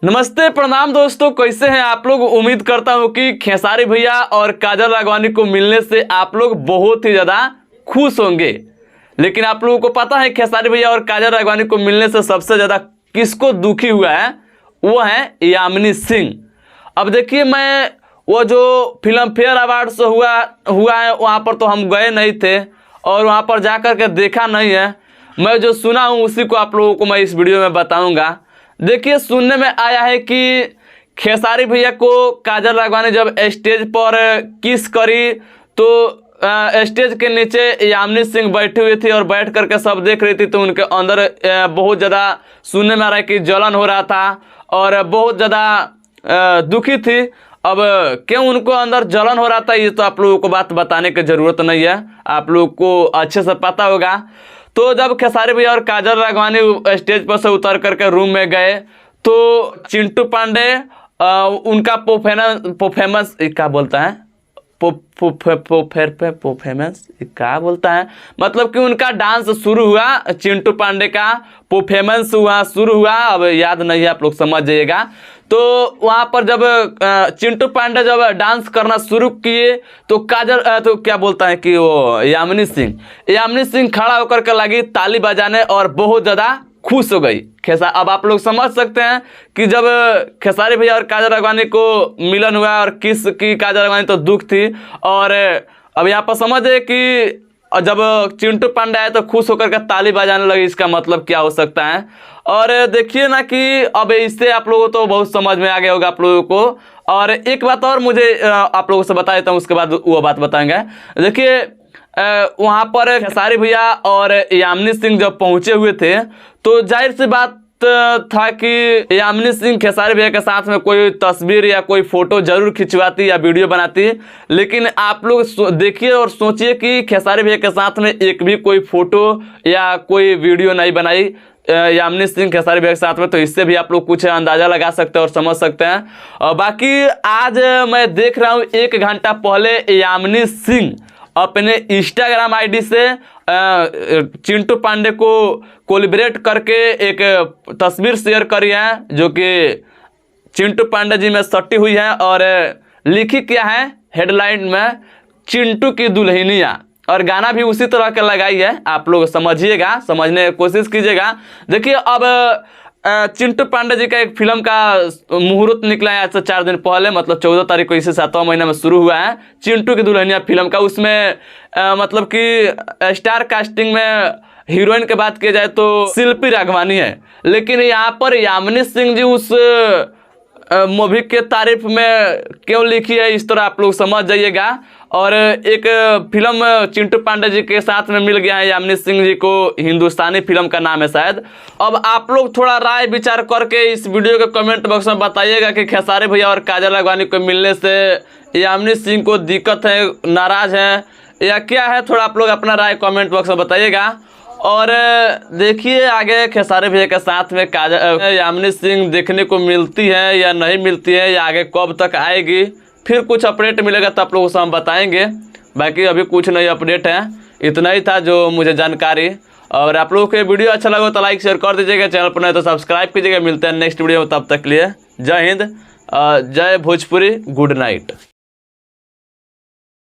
नमस्ते प्रणाम दोस्तों, कैसे हैं आप लोग। उम्मीद करता हूं कि खेसारी भैया और काजल राघवानी को मिलने से आप लोग बहुत ही ज़्यादा खुश होंगे। लेकिन आप लोगों को पता है खेसारी भैया और काजल राघवानी को मिलने से सबसे ज़्यादा किसको दुखी हुआ है, वो है यामिनी सिंह। अब देखिए, मैं वो जो फिल्म फेयर अवार्ड्स हुआ है वहाँ पर तो हम गए नहीं थे और वहाँ पर जा कर के देखा नहीं है। मैं जो सुना हूँ उसी को आप लोगों को मैं इस वीडियो में बताऊँगा। देखिए, सुनने में आया है कि खेसारी भैया को काजल राघवानी जब स्टेज पर किस करी तो स्टेज के नीचे यामिनी सिंह बैठी हुई थी और बैठ करके सब देख रही थी, तो उनके अंदर बहुत ज़्यादा सुनने में आ रहा है कि जलन हो रहा था और बहुत ज़्यादा दुखी थी। अब क्यों उनको अंदर जलन हो रहा था ये तो आप लोगों को बात बताने की ज़रूरत नहीं है, आप लोगों को अच्छे से पता होगा। तो जब खेसारी भैया और काजल राघवानी स्टेज पर से उतर करके रूम में गए तो चिंटू पांडे उनका परफॉर्मेंस क्या बोलता है परफॉर्मेंस क्या बोलता है, मतलब कि उनका डांस शुरू हुआ, चिंटू पांडे का परफॉर्मेंस शुरू हुआ। अब याद नहीं है, आप लोग समझ जाइएगा। तो वहाँ पर जब चिंटू पांडे जब डांस करना शुरू किए तो काजल तो क्या बोलता है कि वो यामिनी सिंह खड़ा होकर के लगी ताली बजाने और बहुत ज़्यादा खुश हो गई। अब आप लोग समझ सकते हैं कि जब खेसारी भैया और काजल राघवानी को मिलन हुआ और किस की काजल राघवानी तो दुख थी, और अब यहाँ पर समझे कि जब चिंटू पांडे आए तो खुश होकर के ताली बजाने लगी, इसका मतलब क्या हो सकता है। और देखिए ना कि अब इससे आप लोगों को तो बहुत समझ में आ गया होगा आप लोगों को। और एक बात और मुझे आप लोगों से बता देता हूँ, उसके बाद वो बात बताएंगे। देखिए, वहाँ पर खेसारी भैया और यामिनी सिंह जब पहुँचे हुए थे तो जाहिर सी बात था कि यामिनी सिंह खेसारी भैया के साथ में कोई तस्वीर या कोई फोटो जरूर खिंचवाती या वीडियो बनाती। लेकिन आप लोग देखिए और सोचिए कि खेसारी भैया के साथ में एक भी कोई फोटो या कोई वीडियो नहीं बनाई यामिनी सिंह खेसारी भैया के साथ में। तो इससे भी आप लोग कुछ अंदाज़ा लगा सकते हैं और समझ सकते हैं। और बाकी आज मैं देख रहा हूँ 1 घंटा पहले यामिनी सिंह अपने इंस्टाग्राम आईडी से चिंटू पांडे को कोलिब्रेट करके एक तस्वीर शेयर करी है, जो कि चिंटू पांडे जी में सटी हुई है और लिखी क्या है हेडलाइन में, चिंटू की दुल्हनिया, और गाना भी उसी तरह का लगाई है। आप लोग समझिएगा, समझने की कोशिश कीजिएगा। देखिए, अब चिंटू पांडे जी का एक फिल्म का मुहूर्त निकला है आज से 4 दिन पहले, मतलब 14 तारीख को, इसे 7वां महीना में शुरू हुआ है चिंटू की दुल्हनिया फिल्म का। उसमें मतलब कि स्टार कास्टिंग में हीरोइन की बात की जाए तो शिल्पी राघवानी है। लेकिन यहाँ पर यामिनी सिंह जी उस मूवी के तारीफ में क्यों लिखी है, इस तरह आप लोग समझ जाइएगा। और एक फिल्म चिंटू पांडे जी के साथ में मिल गया है यामिनी सिंह जी को, हिंदुस्तानी फिल्म का नाम है शायद। अब आप लोग थोड़ा राय विचार करके इस वीडियो के कमेंट बॉक्स में बताइएगा कि खेसारी भैया और काजल राघवानी को मिलने से यामिनी सिंह को दिक्कत है, नाराज है या क्या है। थोड़ा आप लोग अपना राय कमेंट बॉक्स में बताइएगा। और देखिए, आगे खेसारी भैया के साथ में यामिनी सिंह देखने को मिलती है या नहीं मिलती है, या आगे कब तक आएगी, फिर कुछ अपडेट मिलेगा तो आप लोगों से हम बताएंगे। बाकी अभी कुछ नई अपडेट है, इतना ही था जो मुझे जानकारी। और आप लोगों को ये वीडियो अच्छा लगा तो लाइक शेयर कर दीजिएगा, चैनल पर नहीं तो सब्सक्राइब कीजिएगा। मिलते हैं नेक्स्ट वीडियो में, तब तक के लिए जय हिंद, जय भोजपुरी, गुड नाइट।